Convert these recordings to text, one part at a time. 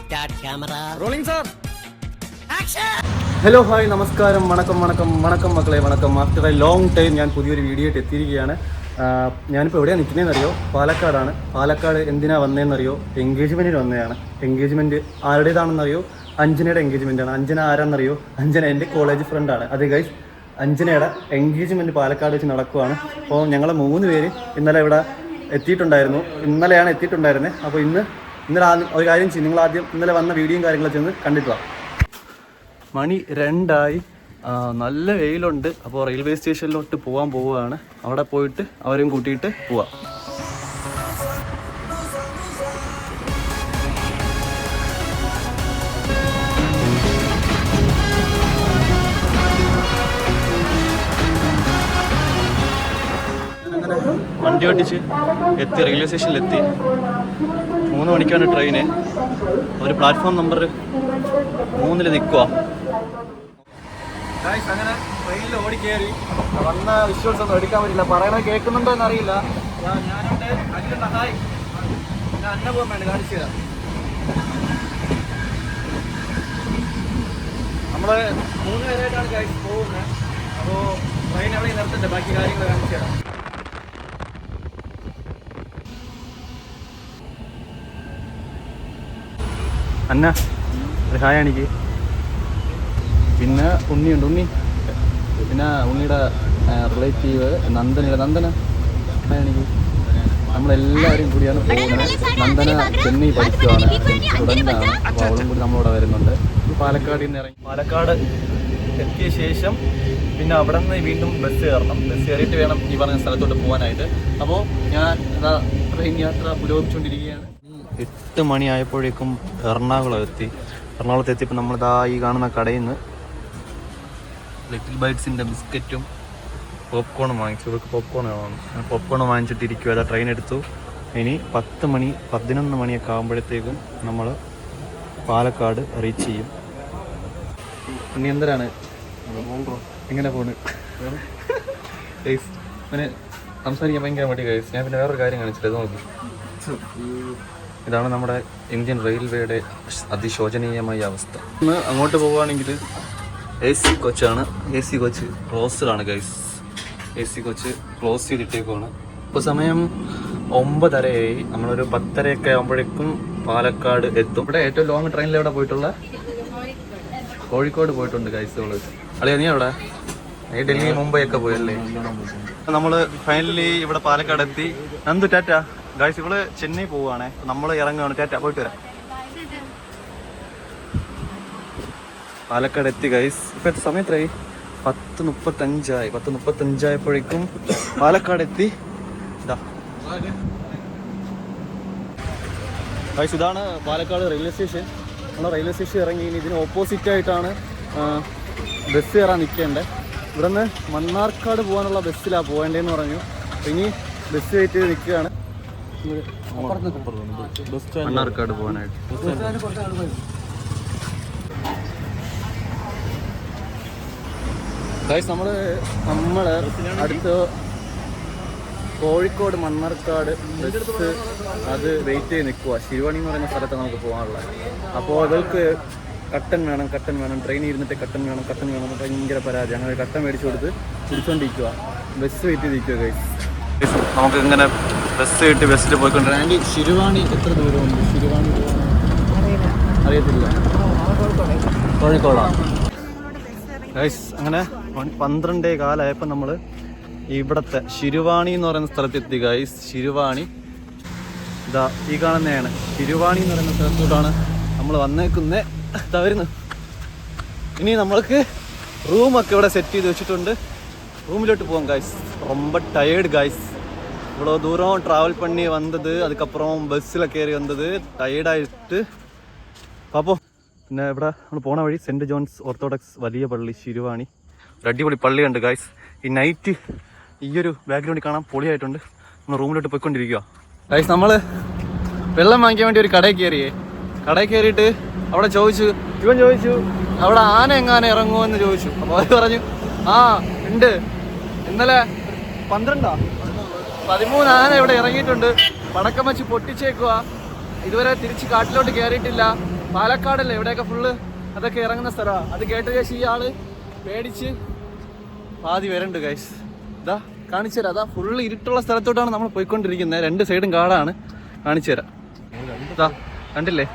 Start camera. Rolling sir. Action. Hello hi നമസ്കാരം വണക്കം മക്കളെ വണക്കം. ആഫ്റ്റർ എ ലോങ് ടൈം ഞാൻ പുതിയൊരു വീഡിയോ ആയിട്ട് എത്തിയിരിക്കുകയാണ്. ഞാനിപ്പോൾ എവിടെയാണ് നിൽക്കുന്നതെന്നറിയോ? പാലക്കാടാണ്. പാലക്കാട് എന്തിനാണ് വന്നതെന്നറിയോ? എൻഗേജ്മെൻറ്റിന് വന്നതാണ്. എൻഗേജ്മെൻറ്റ് ആരുടേതാണെന്നറിയോ? അഞ്ജനയുടെ എൻഗേജ്മെൻറ്റാണ്. അഞ്ജന ആരാന്നറിയോ? അഞ്ജന എൻ്റെ കോളേജ് ഫ്രണ്ടാണ്. അതെ ഗൈസ്, അഞ്ജനയുടെ എൻഗേജ്മെൻറ്റ് പാലക്കാട് വെച്ച് നടക്കുവാണ്. അപ്പോൾ ഞങ്ങൾ 3 പേര് ഇന്നലെ ഇവിടെ എത്തിയിട്ടുണ്ടായിരുന്നു. ഇന്നലെയാണ് എത്തിയിട്ടുണ്ടായിരുന്നത്. അപ്പോൾ ഇന്നലെ ഒരു കാര്യം ചെയ്യും, നിങ്ങൾ ആദ്യം ഇന്നലെ വന്ന വീഡിയോയും കാര്യങ്ങളൊക്കെ ചെന്ന് കണ്ടിട്ട് വാ. മണി 2 നല്ല വെയിലുണ്ട്. അപ്പോൾ റെയിൽവേ സ്റ്റേഷനിലോട്ട് പോവുകയാണ്. അവിടെ പോയിട്ട് അവരെയും കൂട്ടിയിട്ട് പോവാം. വണ്ടി ഓടിച്ച് എത്തി, റെയിൽവേ സ്റ്റേഷനിലെത്തി. 3 മണിക്കാണ് ട്രെയിന്. ഒരു പ്ലാറ്റ്ഫോം നമ്പർ 3 നിൽക്കുക. അങ്ങനെ ട്രെയിനിൽ ഓടിക്കയറി. വന്ന വിഷ്വൽസ് ഒന്നും എടുക്കാൻ പറ്റില്ല. പറയണത് കേൾക്കുന്നുണ്ടോ എന്നറിയില്ല. ഞാനുണ്ട്, അഖിലുണ്ട്. ഹായ്. ഞാൻ അന്ന പോകാൻ വേണ്ടി കാണിച്ചു തരാം. നമ്മൾ 3 പേരായിട്ടാണ് കഴിച്ച് പോകുന്നത്. അപ്പോൾ ട്രെയിൻ എവിടെ നിർത്തണ്ടേ, ബാക്കി കാര്യങ്ങൾ കാണിച്ചു തരാം. അന്ന ഒരു ഹായ് എനിക്ക്. പിന്നെ ഉണ്ണിയുണ്ട്, ഉണ്ണി. പിന്നെ ഉണ്ണിയുടെ റിലേറ്റീവ് നന്ദന ഹായ് എനിക്ക്. നമ്മളെല്ലാവരും കൂടിയാണ് പോകുന്നത്. നന്ദന ചെന്നൈ പഠിക്കുകയാണ്, സ്റ്റുഡൻ്റാണ്. അപ്പോൾ അവളും കൂടി നമ്മളിവിടെ വരുന്നുണ്ട്. പാലക്കാടിൽ നിന്ന് ഇറങ്ങി പാലക്കാട് എത്തിയ ശേഷം പിന്നെ അവിടെ നിന്ന് വീണ്ടും ബസ് കയറണം. ബസ് കയറിയിട്ട് വേണം ഈ പറഞ്ഞ സ്ഥലത്തോട്ട് പോകാനായിട്ട്. അപ്പോൾ ഞാൻ ട്രെയിൻ യാത്ര പുരോഗമിച്ചുകൊണ്ടിരിക്കുകയാണ്. 8 മണിയായപ്പോഴേക്കും എറണാകുളത്ത് എത്തിയപ്പോൾ നമ്മളിതാ ഈ കാണുന്ന കടയിൽ നിന്ന് ലിറ്റിൽ ബൈറ്റ്സിൻ്റെ ബിസ്ക്കറ്റും പോപ്കോണും വാങ്ങിച്ചു. ഇവർക്ക് പോപ്കോൺ വേണം. പോപ്കോൺ വാങ്ങിച്ചിട്ടിരിക്കുക. അതാ ട്രെയിൻ എടുത്തു. ഇനി 11 മണിയൊക്കെ ആകുമ്പോഴത്തേക്കും നമ്മൾ പാലക്കാട് റീച്ച് ചെയ്യും. ഇനി എന്തരാണ് എങ്ങനെ പോണ് ഗൈസ്? പിന്നെ സംസാരിക്കാൻ ഭയങ്കര മടി ഗൈസ്. ഞാൻ പിന്നെ വേറൊരു കാര്യം കാണിച്ചിട്ട് നോക്കി. ഇതാണ് നമ്മുടെ ഇന്ത്യൻ റെയിൽവേയുടെ അതിശോചനീയമായ അവസ്ഥ. ഇന്ന് അങ്ങോട്ട് പോവുകയാണെങ്കിൽ AC കോച്ചാണ്. AC കോച്ച് ക്ലോസ്ഡാണ് ഗൈസ്. AC കോച്ച് ക്ലോസ് ചെയ്തിട്ടേക്കുവാണ്. ഇപ്പോൾ സമയം 9:30 നമ്മളൊരു 10:30 ആകുമ്പോഴേക്കും പാലക്കാട് എത്തും. ഇവിടെ ഏറ്റവും ലോങ് ട്രെയിനിൽ എവിടെ പോയിട്ടുള്ള? കോഴിക്കോട് പോയിട്ടുണ്ട് ഗൈസ്. അളിയ നീ എവിടെ? നീ ഡൽഹി മുംബൈ ഒക്കെ പോയല്ലേ? നമ്മൾ ഫൈനലി ഇവിടെ പാലക്കാട് എത്തി. നന്ദു ടാറ്റ ഗൈസ്. ഇവള് ചെന്നൈ പോവുകയാണേ. നമ്മൾ ഇറങ്ങുകയാണ്. ടാറ്റ, പോയിട്ട് വരാം. പാലക്കാട് എത്തി ഗൈസ്. ഇപ്പം സമയം എത്രയായി? 10:35. 10:35 പാലക്കാട് എത്തി. ഗൈസ് ഇതാണ് പാലക്കാട് റെയിൽവേ സ്റ്റേഷൻ. നമ്മൾ റെയിൽവേ സ്റ്റേഷൻ ഇറങ്ങി. ഇനി ഇതിന് ഓപ്പോസിറ്റായിട്ടാണ് ബസ് കയറാൻ നിൽക്കേണ്ടത്. ഇവിടെ നിന്ന് മണ്ണാർക്കാട് പോകാനുള്ള ബസ്സിലാണ് പോകേണ്ടതെന്ന് പറഞ്ഞു. ഇനി ബസ് വെയിറ്റ് ചെയ്ത് നിൽക്കുകയാണ് മണ്ണാർക്കാട് പോകാനായിട്ട്. ഗൈസ് നമ്മൾ അടുത്ത് കോഴിക്കോട് മണ്ണാർക്കാട് ബസ് അത് വെയിറ്റ് ചെയ്ത് നിൽക്കുക. ശിരുവാണി എന്ന് പറയുന്ന സ്ഥലത്ത് നമുക്ക് പോകാനുള്ളത്. അപ്പോൾ അവർക്ക് കട്ടൻ വേണം. ട്രെയിനിൽ ഇരുന്നിട്ട് കട്ടൻ വേണം ഭയങ്കര പരാതി. അങ്ങനെ കട്ടൻ മേടിച്ചു കൊടുത്ത് കുടിച്ചോണ്ടിരിക്കുക. ബസ് വെയിറ്റ് ചെയ്ത് നിൽക്കുക ഗൈസ്. നമുക്ക് ഇങ്ങനെ ബസ് കിട്ടി ബസ്സിൽ പോയിക്കൊണ്ടിരിക്കുക. ആൻറ്റി ശിരുവാണി എത്ര ദൂരമുണ്ട്? ശിരുവാണി അറിയത്തില്ല. കോഴിക്കോടാണ് ഗൈസ്. അങ്ങനെ 12:15 നമ്മൾ ഇവിടുത്തെ ശിരുവാണി എന്ന് പറയുന്ന സ്ഥലത്തെത്തി ഗൈസ്. ശിരുവാണി ഇതാ ഈ കാണുന്നതാണ്. ശിരുവാണി എന്ന് പറയുന്ന സ്ഥലത്തോട്ടാണ് നമ്മൾ വന്നേക്കുന്നത്. ഇതാ വരുന്നു. ഇനി നമ്മൾക്ക് റൂമൊക്കെ ഇവിടെ സെറ്റ് ചെയ്ത് വെച്ചിട്ടുണ്ട്. റൂമിലോട്ട് പോകാം ഗൈസ്. ரொம்ப ടയേർഡ് ഗൈസ്. இவ்வளோ தூரம் ட்ராவல் பண்ணி வந்தது, அதுக்கப்புறம் பஸ்ஸில் കയറി വന്നത്, ടയേർഡായിട്ട്. അപ്പോൾ പിന്നെ ഇവിടെ നമ്മൾ പോണ വഴി സെൻറ്റ് ജോൺസ് ഓർത്തഡോക്സ് വലിയ പള്ളി ശിരുവാണി. ഒരു അടിപൊളി പള്ളിയുണ്ട് ഗൈസ്. ഈ നൈറ്റ് ഈ ഒരു ബാക്ക്ഗ്രൗണ്ടിൽ കാണാൻ പൊളിയായിട്ടുണ്ട്. നമ്മൾ റൂമിലോട്ട് പോയിക്കൊണ്ടിരിക്കുക ഗൈസ്. നമ്മൾ വെള്ളം വാങ്ങിക്കാൻ വേണ്ടി ഒരു കടയിൽ കയറിയിട്ട് അവിടെ ഇവൻ ചോദിച്ചു അവിടെ ആന എങ്ങാനെ ഇറങ്ങുമോ എന്ന് ചോദിച്ചു. അപ്പോൾ അവർ പറഞ്ഞു ഉണ്ട്. ഇന്നലെ 13 ആന ഇവിടെ ഇറങ്ങിയിട്ടുണ്ട്. പടക്കം വെച്ച് പൊട്ടിച്ചേക്കുക. ഇതുവരെ തിരിച്ച് കാട്ടിലോട്ട് കയറിയിട്ടില്ല. പാലക്കാടല്ലേ ഇവിടെയൊക്കെ ഫുള്ള് അതൊക്കെ ഇറങ്ങുന്ന സ്ഥലമാണ്. അത് കേട്ട ശേഷം ഈ ആള് പേടിച്ച് പാതി വരണ്ട് ഗൈസ്. ഇതാ കാണിച്ചു തരാം. അതാ ഫുള്ള് ഇരുട്ടുള്ള സ്ഥലത്തോട്ടാണ് നമ്മൾ പോയിക്കൊണ്ടിരിക്കുന്നത്. 2 സൈഡും കാടാണ്. കാണിച്ചു തരാം. ഇതാ കണ്ടില്ലേ,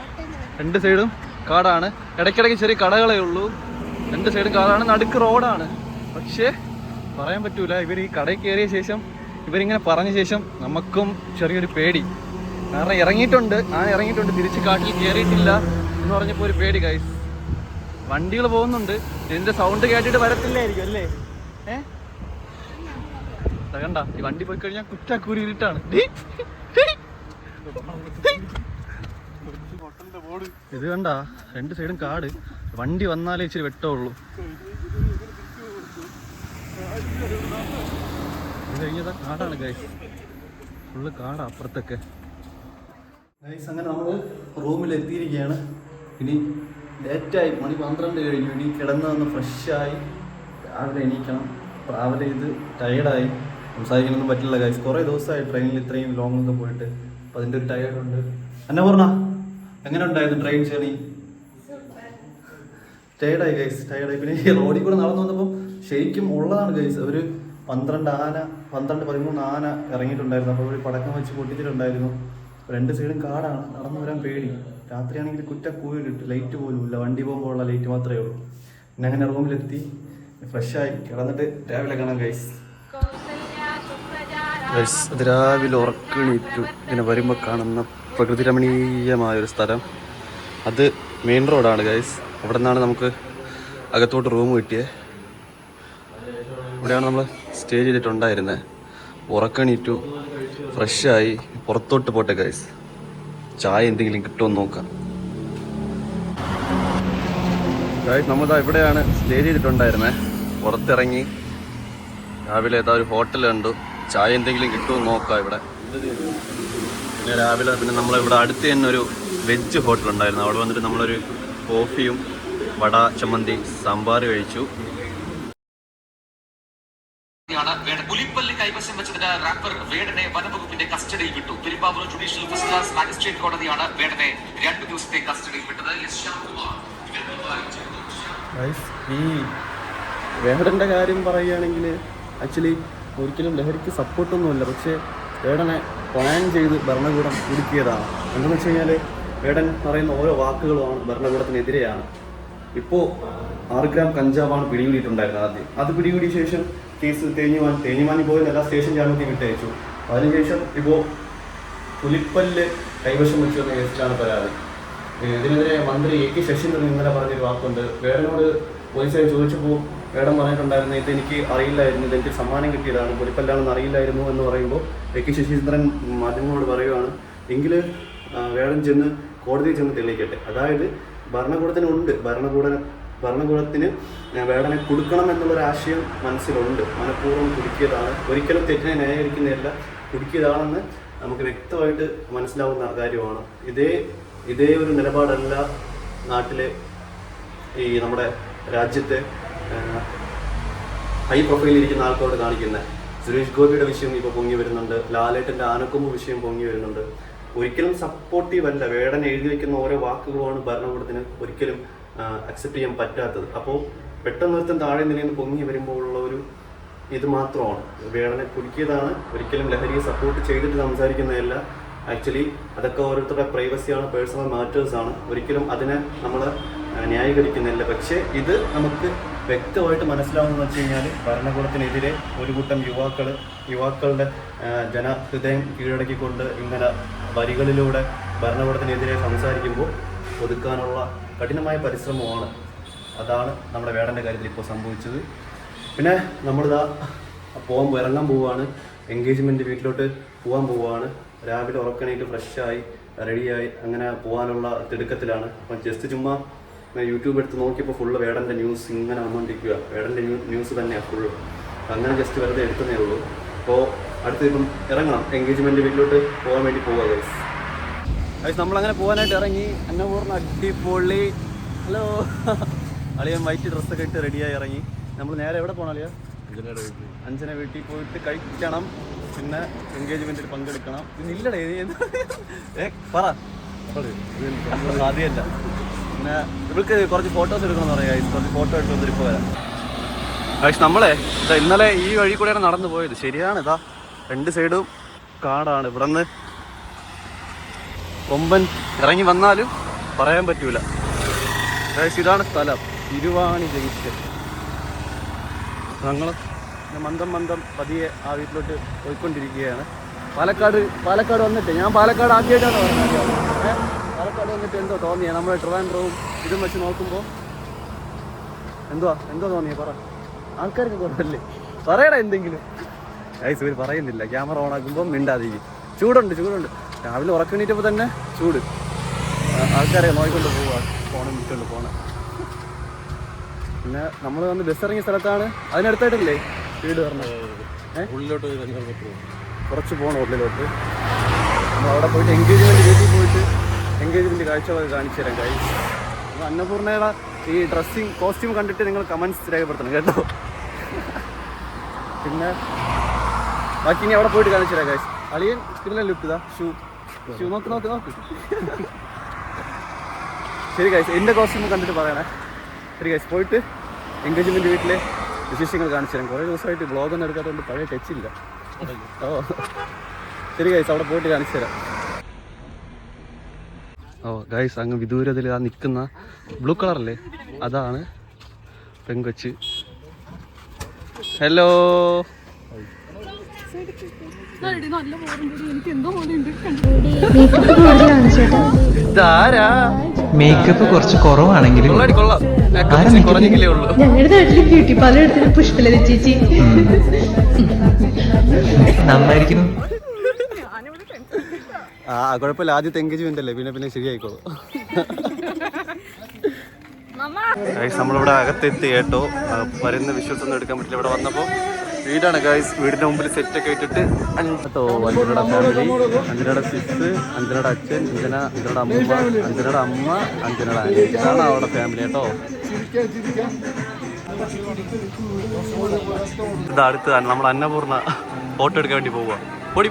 2 സൈഡും കാടാണ്. ഇടയ്ക്കിടയ്ക്ക് ചെറിയ കടകളേ ഉള്ളൂ. 2 സൈഡും കാടാണ്, നടുക്ക് റോഡാണ്. പക്ഷേ പറയാൻ പറ്റൂല, ഇവർ ഈ കടയിൽ കയറിയ ശേഷം ഇവരിങ്ങനെ പറഞ്ഞ ശേഷം നമുക്കും ചെറിയൊരു പേടി. കാരണം ഇറങ്ങിയിട്ടുണ്ട്, തിരിച്ച് കാട്ടിൽ കയറിയിട്ടില്ല എന്ന് പറഞ്ഞപ്പോൾ ഒരു പേടി ഗൈസ്. വണ്ടികൾ പോകുന്നുണ്ട്, ഇതിന്റെ സൗണ്ട് കേട്ടിട്ട് വരത്തില്ലായിരിക്കും അല്ലേ? കണ്ട ഈ വണ്ടി പോയി കഴിഞ്ഞാൽ കുറ്റാക്കൂരി ഇരുട്ടാണ്. ഇത് കണ്ട 2 സൈഡും കാട്. വണ്ടി വന്നാലേ ഇച്ചിരി വെട്ടമുള്ളൂ. ഇത് കഴിഞ്ഞതാ കാടാണ് ഗൈസ്, ഫുള്ള് കാടാ അപ്പുറത്തൊക്കെ ഗൈസ്. അങ്ങനെ നമ്മൾ റൂമിൽ എത്തിയിരിക്കുകയാണ്. ഇനി ലേറ്റായി, മണി 12 കഴിഞ്ഞു. ഇനി കിടന്ന് വന്ന് ഫ്രഷായി രാവിലെ എണീക്കണം. ട്രാവൽ ചെയ്ത് ടയേർഡായി, സംസാരിക്കാനൊന്നും പറ്റില്ല ഗൈസ്. കുറേ ദിവസമായി ട്രെയിനിൽ ഇത്രയും ലോങ്ങൊക്കെ പോയിട്ട്, അപ്പോൾ അതിൻ്റെ ഒരു ടയേർഡുണ്ട്. എന്നെ പറഞ്ഞ എങ്ങനെ ഉണ്ടായിരുന്നു ട്രെയിൻ ജേർണി? ടയേർഡായി ഗൈസ്, ടയേർഡായി. പിന്നെ ഈ റോഡിൽ കൂടെ നടന്നു വന്നപ്പോൾ ശരിക്കും ഉള്ളതാണ് ഗൈസ്. ഒരു 12-13 ആന ഇറങ്ങിയിട്ടുണ്ടായിരുന്നു. അപ്പോൾ ഒരു പടക്കം വെച്ച് പൊട്ടിച്ചിട്ടുണ്ടായിരുന്നു. 2 സൈഡും കാടാണ്, നടന്നു വരാൻ പേടി. രാത്രിയാണെങ്കിൽ കുറ്റക്കൂലിട്ട് ലൈറ്റ് പോലും ഇല്ല, വണ്ടി പോകുമ്പോഴുള്ള ലൈറ്റ് മാത്രമേ ഉള്ളൂ. പിന്നെ അങ്ങനെ റൂമിലെത്തി ഫ്രഷായി കിടന്നിട്ട് രാവിലെ കാണാം ഗൈസ്. ഗൈസ് അത് രാവിലെ ഉറക്കണീറ്റു ഇങ്ങനെ വരുമ്പോൾ കാണുന്ന പ്രകൃതി രമണീയമായൊരു സ്ഥലം. അത് മെയിൻ റോഡാണ് ഗൈസ്. അവിടെ നിന്നാണ് നമുക്ക് അകത്തോട്ട് റൂം കിട്ടിയത്. ഇവിടെയാണ് നമ്മൾ സ്റ്റേ ചെയ്തിട്ടുണ്ടായിരുന്നത്. ഉറക്കണീറ്റു ഫ്രഷായി പുറത്തോട്ട് പോട്ടെ ഗൈസ്. ചായ എന്തെങ്കിലും കിട്ടുമെന്ന് നോക്കാം ഗൈസ്. നമ്മളിതാ ഇവിടെയാണ് സ്റ്റേ ചെയ്തിട്ടുണ്ടായിരുന്നത്. പുറത്തിറങ്ങി രാവിലെ ഏതാ ഒരു ഹോട്ടൽ കണ്ടു. ചായ എന്തെങ്കിലും കിട്ടുമെന്ന് നോക്കാം ഇവിടെ. പിന്നെ രാവിലെ പിന്നെ നമ്മളിവിടെ അടുത്ത് തന്നെ ഒരു വെജ് ഹോട്ടൽ ഉണ്ടായിരുന്നു. അവിടെ വന്നിട്ട് നമ്മളൊരു കോഫിയും വട, ചമ്മന്തി, സാമ്പാർ കഴിച്ചു. പുലിപ്പല്ല് കൈവശം വെച്ചതിന് റാപ്പർ വേടനെ വനംവകുപ്പിന്റെ കസ്റ്റഡിയിൽ വിട്ടു. Perumbavoor judicial first class magistrate കോടതിയാണ് വേടനെ 2 ദിവസത്തെ കസ്റ്റഡിയിൽ വിട്ടത്. ഈ വേടന്റെ കാര്യം പറയുകയാണെങ്കിൽ ആക്ച്വലി ഒരിക്കലും ലഹരിക്ക് സപ്പോർട്ടൊന്നുമില്ല. പക്ഷേ വേടനെ പ്ലാൻ ചെയ്ത് ഭരണകൂടം കുടുക്കിയതാണ്. എന്താണെന്ന് വെച്ച് കഴിഞ്ഞാൽ വേടൻ പറയുന്ന ഓരോ വാക്കുകളുമാണ് ഭരണകൂടത്തിനെതിരെയാണ്. ഇപ്പോൾ 6 ഗ്രാം കഞ്ചാവാണ് പിടികൂടിയിട്ടുണ്ടായിരുന്നത് ആദ്യം. അത് പിടികൂടിയ ശേഷം കേസ് തേഞ്ഞിമാനി പോയി എല്ലാ സ്റ്റേഷൻ ജാമ്യത്തിൽ വിട്ടയച്ചു. അതിനുശേഷം ഇപ്പോൾ പുലിപ്പല്ല് കൈവശം വെച്ചു വന്ന കേസിലാണ് പരാതി. ഇതിനെതിരെ മന്ത്രി A.K. ശശീന്ദ്രൻ ഇന്നലെ പറഞ്ഞൊരു വാക്കുണ്ട്. വേടനോട് പോലീസുകാർ ചോദിച്ചപ്പോൾ വേടൻ പറഞ്ഞിട്ടുണ്ടായിരുന്നു, ഇതെനിക്ക് അറിയില്ലായിരുന്നു, ഇതെനിക്ക് സമ്മാനം കിട്ടിയതാണ്, പുലിപ്പല്ലാണെന്ന് അറിയില്ലായിരുന്നു എന്ന് പറയുമ്പോൾ A.K. ശശീന്ദ്രൻ മാധ്യമങ്ങളോട് പറയുകയാണ്, എങ്കിൽ വേടൻ ചെന്ന് കോടതിയിൽ ചെന്ന് തെളിയിക്കട്ടെ. അതായത് ഭരണകൂടത്തിനുണ്ട്, ഭരണകൂടത്തിന് വേടനെ കൊടുക്കണം എന്നുള്ളൊരാശയം മനസ്സിലുണ്ട്. മനഃപൂർവ്വം കുടുക്കിയതാണ്, ഒരിക്കലും തെറ്റിനെ ന്യായീകരിക്കുന്നതല്ല, കുടുക്കിയതാണെന്ന് നമുക്ക് വ്യക്തമായിട്ട് മനസ്സിലാവുന്ന കാര്യമാണ്. ഇതേ ഒരു നിലപാടല്ല നാട്ടിലെ ഈ നമ്മുടെ രാജ്യത്തെ ഹൈ പ്രൊഫൈലിൽ ഇരിക്കുന്ന ആൾക്കാരോട് കാണിക്കുന്നത്. സുരേഷ് ഗോപിയുടെ വിഷയം ഇപ്പോൾ പൊങ്ങി വരുന്നുണ്ട്, ലാലേട്ടൻ്റെ ആനക്കൊമ്പ് വിഷയം പൊങ്ങി വരുന്നുണ്ട്. ഒരിക്കലും സപ്പോർട്ടീവ് അല്ല. വേടൻ എഴുതി വയ്ക്കുന്ന ഓരോ വാക്കുകളുമാണ് ഭരണകൂടത്തിന് ഒരിക്കലും അക്സെപ്റ്റ് ചെയ്യാൻ പറ്റാത്തത്. അപ്പോൾ പെട്ടെന്ന് ഒരുത്തൻ താഴെ നിലയിൽ നിന്ന് പൊങ്ങി വരുമ്പോഴുള്ള ഒരു ഇത് മാത്രമാണ്. വേടനെ കുടുക്കിയതാണ്, ഒരിക്കലും ലഹരിയെ സപ്പോർട്ട് ചെയ്തിട്ട് സംസാരിക്കുന്നതല്ല. ആക്ച്വലി അതൊക്കെ ഓരോരുത്തരുടെ പ്രൈവസിയാണ്, പേഴ്സണൽ മാറ്റേഴ്സാണ്. ഒരിക്കലും അതിനെ നമ്മൾ ന്യായീകരിക്കുന്നില്ല. പക്ഷേ ഇത് നമുക്ക് വ്യക്തമായിട്ട് മനസ്സിലാവുന്നതെന്ന് വെച്ച് കഴിഞ്ഞാൽ ഭരണകൂടത്തിനെതിരെ ഒരു കൂട്ടം യുവാക്കളുടെ ജനഹൃദയം കീഴടക്കിക്കൊണ്ട് ഇങ്ങനെ വരികളിലൂടെ ഭരണകൂടത്തിനെതിരെ സംസാരിക്കുമ്പോൾ ഒതുക്കാനുള്ള കഠിനമായ പരിശ്രമമാണ്. അതാണ് നമ്മുടെ വേടൻ്റെ കാര്യത്തിൽ ഇപ്പോൾ സംഭവിച്ചത്. പിന്നെ നമ്മളിതാ ഇറങ്ങാൻ പോവുകയാണ്, എൻഗേജ്മെൻറ്റ് വീട്ടിലോട്ട് പോകാൻ പോവുകയാണ്. രാവിലെ ഉറക്കണേറ്റ് ഫ്രഷായി റെഡിയായി അങ്ങനെ പോകാനുള്ള തിടുക്കത്തിലാണ്. അപ്പം ജസ്റ്റ് ചുമ്മാ യൂട്യൂബ് എടുത്ത് നോക്കിയപ്പോൾ ഫുള്ള് വേടൻ്റെ ന്യൂസ് ഇങ്ങനെ വന്നുകൊണ്ടിരിക്കുക. വേടൻ്റെ ന്യൂസ് തന്നെയാണ് ഫുള്ള്. അങ്ങനെ ജസ്റ്റ് വെറുതെ എടുക്കുന്നേ ഉള്ളൂ. അപ്പോൾ അടുത്ത് ഇപ്പം ഇറങ്ങണം, എൻഗേജ്മെൻറ്റ് വീട്ടിലോട്ട് പോകാൻ വേണ്ടി പോവുക ഗൈസ്. നമ്മളങ്ങനെ പോകാനായിട്ട് ഇറങ്ങി. അന്നപൂർണ്ണ അടിപൊളി. ഹലോ അളിയൻ വൈറ്റ് ഡ്രസ്സൊക്കെ ഇട്ട് റെഡിയായി ഇറങ്ങി. നമ്മൾ നേരെ എവിടെ പോകണം അളിയ? അഞ്ജന വീട്ടിൽ പോയിട്ട് കഴിക്കണം, പിന്നെ എൻഗേജ്മെൻറ്റിൽ പങ്കെടുക്കണം. ഇന്നില്ലടേ പറ. സാധ്യമല്ല. പിന്നെ ഇവൾക്ക് കുറച്ച് ഫോട്ടോസ് എടുക്കണമെന്ന് പറയാം ഗൈസ്. കുറച്ച് ഫോട്ടോ എടുത്ത് വന്നിട്ട് ഇപ്പോൾ വരാം ഗൈസ്. നമ്മളെ ഇന്നലെ ഈ വഴി കൂടെയാണ് നടന്നു പോയത്. ശരിയാണ്, ഇതാ 2 സൈഡും കാടാണ്. ഇവിടെ നിന്ന് കൊമ്പൻ ഇറങ്ങി വന്നാലും പറയാൻ പറ്റൂല ഗൈസ്. ഇതാണ് സ്ഥലം, തിരുവാണി ജംഗ്ഷൻ. ഞങ്ങൾ മന്ദം പതിയെ ആ വീട്ടിലോട്ട് പോയിക്കൊണ്ടിരിക്കുകയാണ്. പാലക്കാട് വന്നിട്ട് ഞാൻ പാലക്കാട് ആദ്യമായിട്ടാണ് പറഞ്ഞത്. പാലക്കാട് വന്നിട്ട് എന്തോ തോന്നിയ നമ്മുടെ ട്രിവാൻഡ്രവും ഇതും വെച്ച് നോക്കുമ്പോൾ എന്തോ തോന്നിയ പറ. ആൾക്കാർക്ക് കുറവല്ലേ, പറയടാ എന്തെങ്കിലും. ഗൈസ് ഇവർ പറയുന്നില്ല. ക്യാമറ ഓൺ ആക്കുമ്പോൾ മിണ്ടാതിരിക്കും. ചൂടുണ്ട്. രാവിലെ ഉറക്കണീറ്റപ്പോൾ തന്നെ ചൂട്. ആൾക്കാരെ നോക്കിക്കൊണ്ട് പോവുക, ഫോണും വിളിക്കൊണ്ട് പോണ. പിന്നെ നമ്മൾ വന്ന് ബസ് ഇറങ്ങിയ സ്ഥലത്താണ്, അതിനടുത്തായിട്ടല്ലേ വീട് പറഞ്ഞത്. ഉള്ളിലോട്ട് കുറച്ച് പോകണം ഉള്ളിലോട്ട്. നമ്മൾ അവിടെ പോയിട്ട് വീട്ടിൽ പോയിട്ട് എൻഗേജ്മെൻറ്റ് കാഴ്ചകളൊക്കെ കാണിച്ചു തരാം ഗൈസ്. അന്നപൂർണ്ണയുടെ ഈ ഡ്രസ്സിങ് കോസ്റ്റ്യൂം കണ്ടിട്ട് നിങ്ങൾ കമൻറ്റ്സ് രേഖപ്പെടുത്തണം കേട്ടോ. പിന്നെ ബാക്കി ഇനി അവിടെ പോയിട്ട് കാണിച്ചു തരാം ഗൈസ്. അളിയൻ പിന്നെ ലുക്ക് ഇതാ ഷൂ നോക്ക്. ശരി ഗൈസ്, എൻ്റെ കോസ്റ്റ്യൂം കണ്ടിട്ട് പറയണേ. ശരി ഗൈസ്, പോയിട്ട് എൻഗേജ്മെൻറ്റ് വീട്ടിലെ വിശേഷങ്ങൾ കാണിച്ചു തരാം. കുറേ ദിവസമായിട്ട് ബ്ലോഗൊന്നും എടുക്കാത്തതുകൊണ്ട് പഴയ ടച്ചില്ല. ഓ ശരി ഗൈസ്, അവിടെ പോയിട്ട് കാണിച്ചു തരാം. ഓ ഗൈസ്, അങ്ങ് വിദൂരത്തിൽ ആ നിൽക്കുന്ന ബ്ലൂ കളറല്ലേ, അതാണ് പെങ്കൊച്ച്. ഹലോ. ഇതാരാ? മേക്കപ്പ് കുറച്ച് കുറവാണെങ്കിലും കുറഞ്ഞെങ്കിലേ ഉള്ളൂ. ഞങ്ങളുടെ നാട്ടില് ബ്യൂട്ടി പാർലർ എടുത്തിട്ട് പുഷ്പലത ചേച്ചി നന്നായിരിക്കുന്നു. കുഴപ്പമില്ല, ആദ്യത്തെ എൻഗേജ്മെന്റ് അല്ലേ, പിന്നെ ശരിയായിക്കോളൂ. ഗൈസ് നമ്മളിവിടെ അകത്തെത്തി കേട്ടോ. വരുന്ന വിഷ്വൽസ് ഒന്നും എടുക്കാൻ പറ്റില്ല. ഇവിടെ വന്നപ്പോൾ വീടാണ് ഗൈസ്. വീടിന്റെ മുമ്പിൽ സെറ്റൊക്കെ ഇട്ടിട്ട് കേട്ടോ. അഞ്ജനയുടെ ഫാമിലി, അഞ്ജനയുടെ സിസ്, അഞ്ജനയുടെ അച്ഛൻ, അഞ്ജനയുടെ അമ്മ, അഞ്ജനയുടെ ആന്റി. ഇതാണ് അവിടെ ഫാമിലി കേട്ടോ. ഇത് അടുത്താണ് നമ്മൾ അന്നപൂർണ്ണ ഫോട്ടോ എടുക്കാൻ വേണ്ടി പോവുക. പൊടി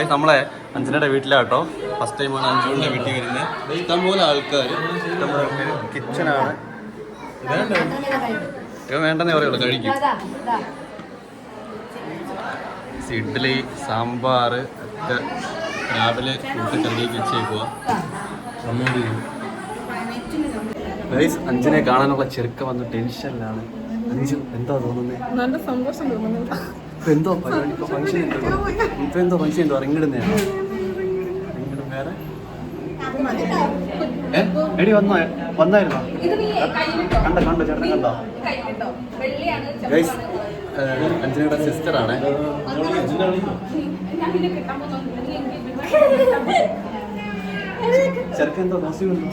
നമ്മളെ അഞ്ജനയുടെ വീട്ടിലാട്ടോ. ഫസ്റ്റ് ടൈമാണ് അഞ്ജുവിൻ്റെ വീട്ടിൽ വരുന്നത്. ഇഷ്ടംപോലെ ആൾക്കാർ, ഇഷ്ടംപോലെ കിച്ചണാണ്. ഇവ വേണ്ടെന്നേ പറയുള്ളൂ, കഴിക്കും. ഇഡ്ഡലി, സാമ്പാർ ഒക്കെ രാവിലെ ഫുഡ് കറിയൊക്കെ വെച്ചേക്കുക. ഗൈസ് അഞ്ജനെ കാണാനുള്ള ചെറുക്ക വന്ന് ടെൻഷനിലാണ്. അഞ്ജു എന്താ തോന്നുന്നത്? നല്ല സന്തോഷം തോന്നുന്നു. എന്തോ ഫംഗ്ഷൻ ഉണ്ടോ? റിങ്ങിടുന്നതാണോ? റിങ്ങിടും വേറെ എടി വന്നായിരുന്നോ? കണ്ടോ ചേട്ടൻ കണ്ടോ? ഗൈസ് അഞ്ജനയുടെ സിസ്റ്ററാണ്. ചെറുക്ക എന്തോ കോസ്റ്റ്യൂം ഉണ്ടോ?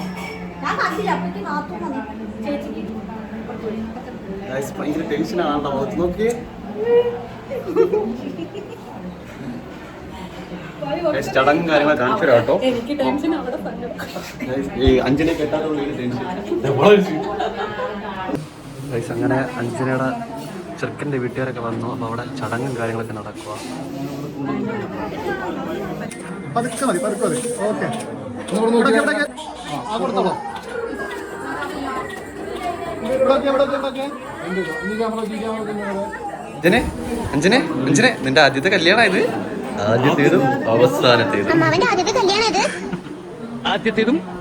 ഭയങ്കര ടെൻഷനാണോ മുഖത്ത് നോക്കിയേ. ചടങ്ങും കാര്യങ്ങൾ കാണിച്ചു തരാം കേട്ടോ. ഈ അഞ്ജനെ കേട്ടാലുള്ള ടെൻഷൻ. അങ്ങനെ അഞ്ജനയുടെ ചെറുക്കൻ്റെ വീട്ടുകാരൊക്കെ വന്നു. അപ്പോൾ അവിടെ ചടങ്ങും കാര്യങ്ങളൊക്കെ നടക്കുക. അഞ്ജനെ നിന്റെ ആദ്യത്തെ കല്യാണം ഇത്? ആദ്യത്തേതും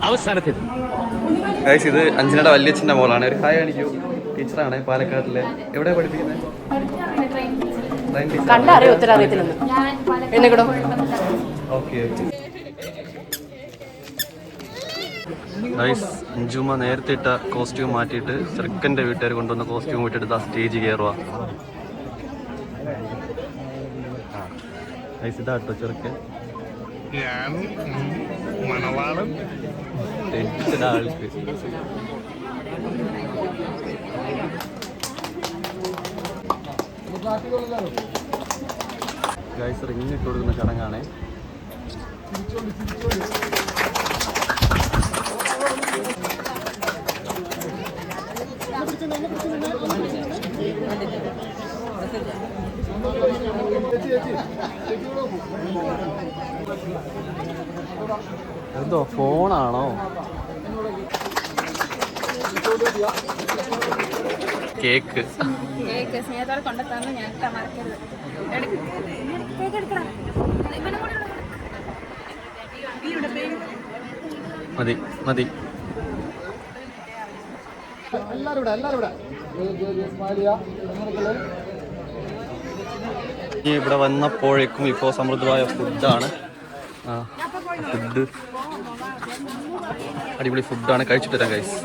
അവസാനത്തേതും. ഗൈസ് ഇത് അഞ്ജനയുടെ വല്യച്ഛൻ്റെ മോളാണ്. ഒരു ഹായ് കാണിക്കൂ. ടീച്ചറാണ് പാലക്കാട്ടിലെ. എവിടെയാണ് പഠിപ്പിക്കുന്നത്? ഓക്കെ. ഗൈസ് അഞ്ജുമ്മ നേരത്തെ ഇട്ട കോസ്റ്റ്യൂം മാറ്റിയിട്ട് ചെറുക്കൻ്റെ വീട്ടുകാർ കൊണ്ടുവന്ന കോസ്റ്റ്യൂം ഇട്ടിട്ട് ആ സ്റ്റേജ് കയറുക. ഗൈസ് ഇതാ കേട്ടോ ചെറുക്കൻ. ടെൻഷൻ ആൾക്ക്. ഗൈസ് റിങ് ഇട്ട് കൊടുക്കുന്ന ചടങ്ങാണ്. ഫോണാണോ? കേക്ക് സ്നേഹത്തോടെ കൊണ്ടുത്തന്നു ഞാൻ മറക്കരുത്. മതി മതി. ഇവിടെ വന്നപ്പോഴേക്കും ഇപ്പോൾ സമൃദ്ധമായ ഫുഡാണ്. ഫുഡ് അടിപൊളി ഫുഡാണ്. കഴിച്ചിട്ട് തരാം ഗൈസ്.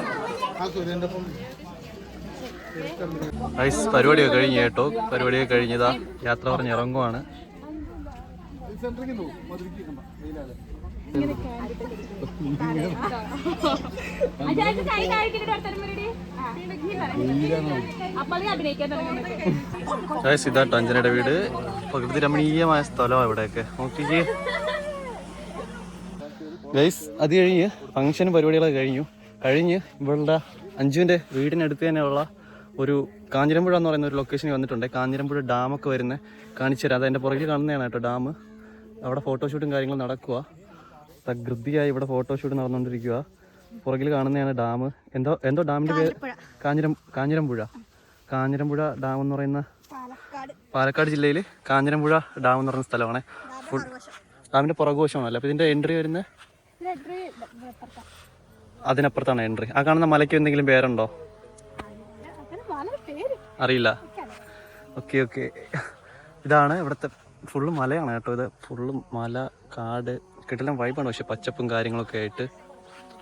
ഗൈസ് പരിപാടിയൊക്കെ കഴിഞ്ഞ് കേട്ടോ. പരിപാടിയൊക്കെ കഴിഞ്ഞതാ യാത്ര പറഞ്ഞ് ഇറങ്ങുവാണ്. ഗൈസ് ഇതാട്ടോ അഞ്ജനയുടെ വീട്. പ്രകൃതി രമണീയമായ സ്ഥലമാണ് ഇവിടെയൊക്കെ. നോക്കിക്കേ ഗൈസ്. അത് കഴിഞ്ഞ് ഫംഗ്ഷനും പരിപാടികളൊക്കെ കഴിഞ്ഞ് ഇവളുടെ അഞ്ജുവിൻ്റെ വീടിനടുത്ത് തന്നെയുള്ള ഒരു കാഞ്ഞിരമ്പുഴ എന്ന് പറയുന്ന ഒരു ലൊക്കേഷനിൽ വന്നിട്ടുണ്ട്. കാഞ്ഞിരമ്പുഴ ഡാമൊക്കെ വരുന്നത് കാണിച്ചു തരാം. അതെൻ്റെ പുറകിൽ കാണുന്നതാണ് കേട്ടോ ഡാം. അവിടെ ഫോട്ടോഷൂട്ടും കാര്യങ്ങളും നടക്കുക. പ്രകൃതിയായി ഇവിടെ ഫോട്ടോഷൂട്ട് നടന്നുകൊണ്ടിരിക്കുക. പുറകിൽ കാണുന്നതാണ് ഡാം. എന്തോ ഡാമിൻ്റെ പേര് കാഞ്ഞിരമ്പുഴ ഡാം എന്ന് പറയുന്ന പാലക്കാട് ജില്ലയിൽ കാഞ്ഞിരമ്പുഴ ഡാം എന്ന് പറയുന്ന സ്ഥലമാണ്. ഡാമിൻ്റെ പുറകുവശമാണല്ലോ. അപ്പോൾ ഇതിൻ്റെ എൻട്രി വരുന്നത് അതിനപ്പുറത്താണ് എൻട്രി. ആ കാണുന്ന മലയ്ക്ക് എന്തെങ്കിലും പേരുണ്ടോ? അറിയില്ല. Okay okay. ഇതാണ് ഇവിടുത്തെ ഫുള്ള് മലയാണ് കേട്ടോ. ഇത് ഫുള്ള് മല, കാട്, കിടലം വൈബാണ്. പക്ഷെ പച്ചപ്പും കാര്യങ്ങളൊക്കെ ആയിട്ട്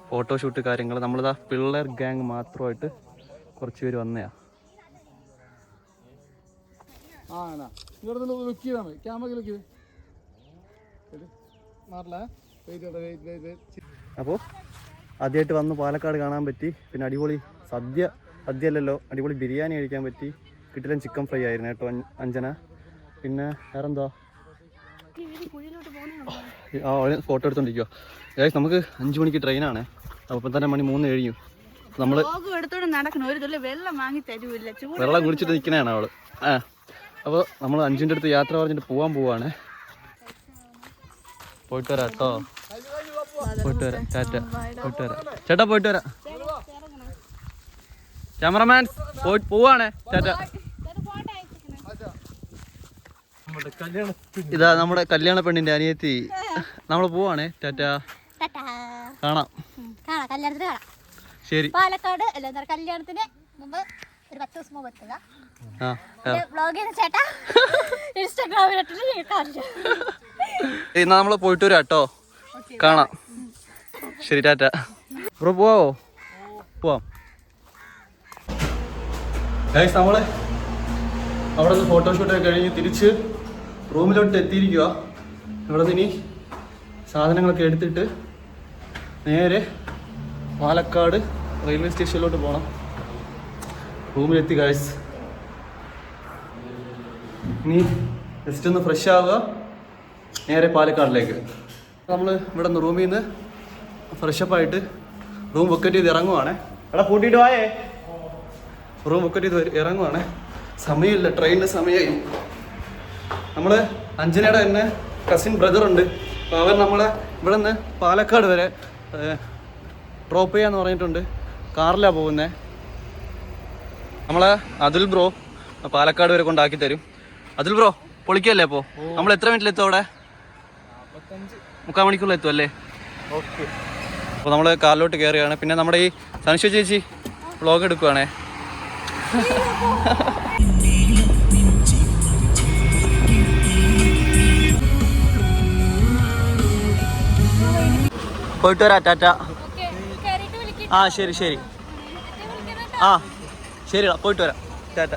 ഫോട്ടോഷൂട്ട് കാര്യങ്ങൾ. നമ്മളിതാ പിള്ളേർ ഗ്യാങ് മാത്രമായിട്ട് കുറച്ച് പേര് വന്നയാ. അപ്പോൾ ആദ്യമായിട്ട് വന്ന് പാലക്കാട് കാണാൻ പറ്റി. പിന്നെ അടിപൊളി സദ്യ അല്ലല്ലോ, അടിപൊളി ബിരിയാണി കഴിക്കാൻ പറ്റി. കിട്ടില്ല ചിക്കൻ ഫ്രൈ ആയിരുന്നു കേട്ടോ അഞ്ജന. പിന്നെ വേറെന്താ ഫോട്ടോ എടുത്തോണ്ടിരിക്കുക. ഏകദേശം നമുക്ക് 5 മണിക്ക് ട്രെയിനാണ്. അപ്പം തന്നെ മണി 3 കഴിഞ്ഞു. നമ്മൾ വെള്ളം കുടിച്ചിട്ട് നിൽക്കണതാണ് അവള്. അപ്പോൾ നമ്മൾ അഞ്ജുവിൻ്റെ അടുത്ത് യാത്ര പറഞ്ഞിട്ട് പോവാണ്. പോയിട്ട് വരാം കേട്ടോ. പോയിട്ട് വരാം. ടാറ്റ. പോയിട്ട് വരാം ചേട്ടാ. പോയിട്ട് വരാം. ക്യാമറമാൻ പോവാണേ. ടാറ്റ. ഇതാ നമ്മുടെ കല്യാണ പെണ്ണിന്റെ അനിയത്തി. നമ്മൾ പോവാണേ. ടാറ്റ. കാണാം. ശരി. പാലക്കാട് കല്യാണത്തിന് മുമ്പ് ഒരു 10 ദിവസം മുമ്പ് എത്തുക. എന്നാ നമ്മള് പോയിട്ട് വരാം കേട്ടോ. കാണാം. ശരി. ടാറ്റ. ബ്രോ പോവാമോ? പോവാം. ഗൈസ് നമ്മള് അവിടെ നിന്ന് ഫോട്ടോഷൂട്ടൊക്കെ കഴിഞ്ഞ് തിരിച്ച് റൂമിലോട്ട് എത്തിയിരിക്കുക. ഇവിടെ നിന്ന് ഇനി സാധനങ്ങളൊക്കെ എടുത്തിട്ട് നേരെ പാലക്കാട് റെയിൽവേ സ്റ്റേഷനിലോട്ട് പോകണം. റൂമിലെത്തി ഗൈസ്. ഇനി ജസ്റ്റ് ഒന്ന് ഫ്രഷ് ആവുക, നേരെ പാലക്കാടിലേക്ക്. നമ്മൾ ഇവിടെ നിന്ന് റൂമിൽ നിന്ന് ഫ്രഷപ്പായിട്ട് റൂം ബുക്കറ്റ് ചെയ്ത് ഇറങ്ങുവാണേ. എടാ പൂട്ടിയിട്ട് വായേ. റൂം ബുക്കറ്റ് ചെയ്ത് ഇറങ്ങുവാണേ. സമയമില്ല, ട്രെയിനിൻ്റെ സമയമായി. നമ്മൾ അഞ്ജനയുടെ തന്നെ കസിൻ ബ്രദറുണ്ട്. അപ്പോൾ അവൻ നമ്മളെ ഇവിടെ നിന്ന് പാലക്കാട് വരെ ഡ്രോപ്പ് ചെയ്യാന്ന് പറഞ്ഞിട്ടുണ്ട്. കാറിലാണ് പോകുന്നത്. നമ്മളെ അതുൽ ബ്രോ പാലക്കാട് വരെ കൊണ്ടാക്കി തരും. അതുൽ ബ്രോ പൊളിക്കല്ലേ? അപ്പോൾ നമ്മൾ എത്ര മിനിറ്റിലെത്തും അവിടെ? 3/4 മണിക്കൂറിൽ എത്തും അല്ലേ? ഓക്കെ. അപ്പോൾ നമ്മൾ കാറിലോട്ട് കയറുകയാണ്. പിന്നെ നമ്മുടെ ഈ സനുഷ ചേച്ചി വ്ളോഗ് എടുക്കുവാണേ. പോയിട്ട് വരാം. ടാറ്റ. ആ ശരി ശരി. ആ ശരിടാ, പോയിട്ട് വരാം. ടാറ്റ.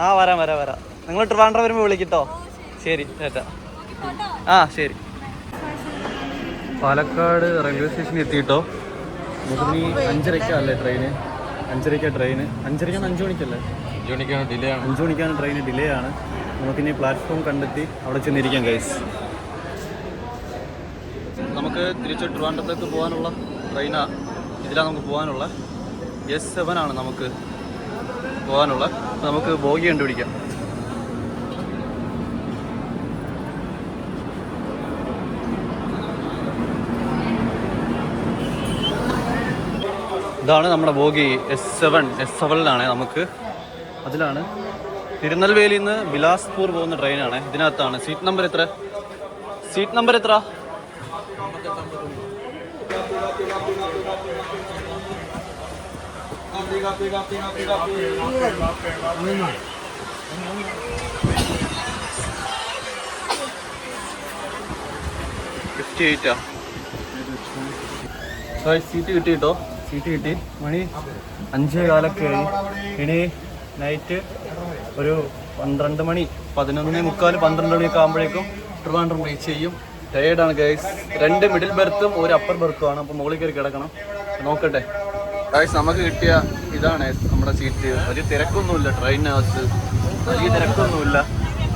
ആ വരാം. നിങ്ങൾ ട്രിവാൻഡ്രം വരുമ്പോൾ വിളിക്കട്ടോ. ശരി. ടാറ്റ. ആ ശരി. പാലക്കാട് റെയിൽവേ സ്റ്റേഷനിൽ എത്തിയിട്ടോ. നമുക്കിനി 5:30 ട്രെയിന്. 5:30 ട്രെയിന്. 5:30 5 മണിക്കല്ലേ? 5 മണിക്കാണ് ഡിലേ ആണ്. 5 മണിക്കാണ് ട്രെയിന് ഡിലേ ആണ്. നമുക്കിനി പ്ലാറ്റ്ഫോം കണ്ടെത്തി അവിടെ ചെന്നിരിക്കാം ഗൈസ്. നമുക്ക് തിരിച്ച് ട്രിവാൻഡ്രത്തേക്ക് പോകാനുള്ള ട്രെയിനാണ്. ഇതിലാണ് നമുക്ക് പോകാനുള്ള. S7 ആണ് നമുക്ക് പോകാനുള്ള. നമുക്ക് ബോഗി കണ്ടുപിടിക്കാം. ഇതാണ് നമ്മുടെ ബോഗി S7 നമുക്ക്. അതിലാണ് തിരുനെൽവേലിയിൽ നിന്ന് ബിലാസ്പൂർ പോകുന്ന ട്രെയിനാണ്. ഇതിനകത്താണ്. സീറ്റ് നമ്പർ എത്ര? സീറ്റ് കിട്ടിട്ടോ. സീറ്റ് കിട്ടി. മണി 5:15 ആയി. ഇനി നൈറ്റ് ഒരു 12 മണി 11:45 12 മണിയൊക്കെ ആകുമ്പോഴേക്കും ട്രിവാൻഡ്രം റീച്ച് ചെയ്യും. ടയേർഡാണ് ഗൈസ്. 2 മിഡിൽ ബെർത്തും ഒരു അപ്പർ ബെർത്തും ആണ്. അപ്പോൾ മുകളിൽ കയറി കിടക്കണം. നോക്കട്ടെ ഗൈസ്. നമുക്ക് കിട്ടിയ ഇതാണ് നമ്മുടെ സീറ്റ്. വലിയ തിരക്കൊന്നുമില്ല ട്രെയിനകത്ത്, വലിയ തിരക്കൊന്നുമില്ല.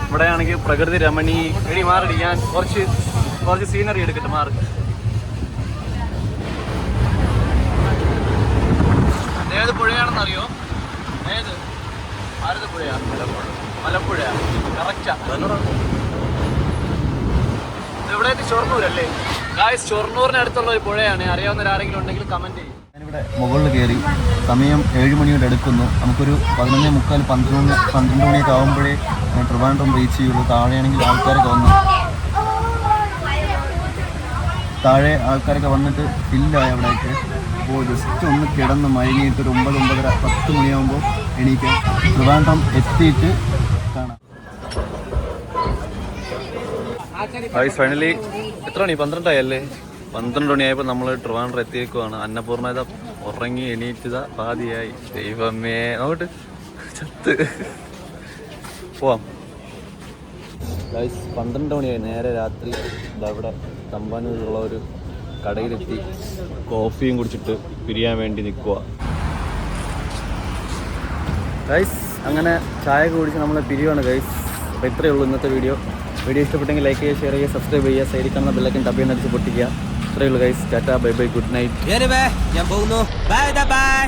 ഇവിടെ ആണെങ്കിൽ പ്രകൃതി രമണി. എടി മാറടി, ഞാൻ കുറച്ച് സീനറി എടുക്കട്ടെ. മാറി. ഏത് പുഴയാണെന്നറിയോ? ഏത് ഭാരതപ്പുഴയാണ്? മലമ്പുഴയാണ്. കറക്റ്റാ. ഇവിടെ ഷൊർണൂരല്ലേ ഗായ്സ്? ഷൊർണൂറിന് അടുത്തുള്ള ഒരു പുഴയാണ്. അറിയാവുന്നവരാരെങ്കിലും ഉണ്ടെങ്കിൽ കമന്റ് ചെയ്യും. ഞാനിവിടെ മുകളിൽ കയറി. സമയം 7 മണിയോടെ എടുക്കുന്നു. നമുക്കൊരു 11:45 12 മണിയൊക്കെ ആകുമ്പോഴേ ട്രിവാൻഡ്രം റീച്ച് ചെയ്യുള്ളൂ. താഴെയാണെങ്കിൽ ആൾക്കാരൊക്കെ വന്നു. താഴെ ആൾക്കാരൊക്കെ വന്നിട്ട് ഫില്ലായി അവിടേക്ക്. അപ്പോൾ ജസ്റ്റ് ഒന്ന് കിടന്ന് മയങ്ങിയിട്ട് ഒരു 9, 9:30, 10 മണിയാകുമ്പോൾ എണീക്കാം. ട്രിവാൻഡ്രം എത്തിയിട്ട് കാണാം. ഫൈനലി എത്ര മണി? 12 ആയല്ലേ? 12 മണിയായപ്പോൾ നമ്മൾ ട്രിവാൻഡ്രം എത്തിയേക്കുവാണ്. അന്നപൂർണ്ണത ഉറങ്ങി എണീറ്റത പാതിയായി. ദൈവമേ, നോട്ട് ചത്ത്. പോവാം. 12 മണിയായി. നേരെ രാത്രി ഇവിടെ തമ്പാനൂരുള്ള ഒരു കടയിലെത്തി കോഫിയും കുടിച്ചിട്ട് പിരിയാൻ വേണ്ടി നിൽക്കുക. ഗൈസ് അങ്ങനെ ചായ കുടിച്ച് നമ്മൾ പിരിയുവാണ് ഗൈസ്. അപ്പോൾ ഇത്രയേ ഉള്ളൂ ഇന്നത്തെ വീഡിയോ. ഇഷ്ടപ്പെട്ടെങ്കിൽ ലൈക്ക് ചെയ്യുക, ഷെയർ ചെയ്യുക, സബ്സ്ക്രൈബ് ചെയ്യുക. സൈഡിൽ കാണുന്ന ബെല്ലൈക്കൻ ടപ്പ് ചെയ്ത് അടിച്ച് പൊട്ടിക്കുക. ഇത്രയേ ഉള്ളൂ guys. Tata, bye bye, good night. ഞാൻ പോകുന്നു. Bye bye.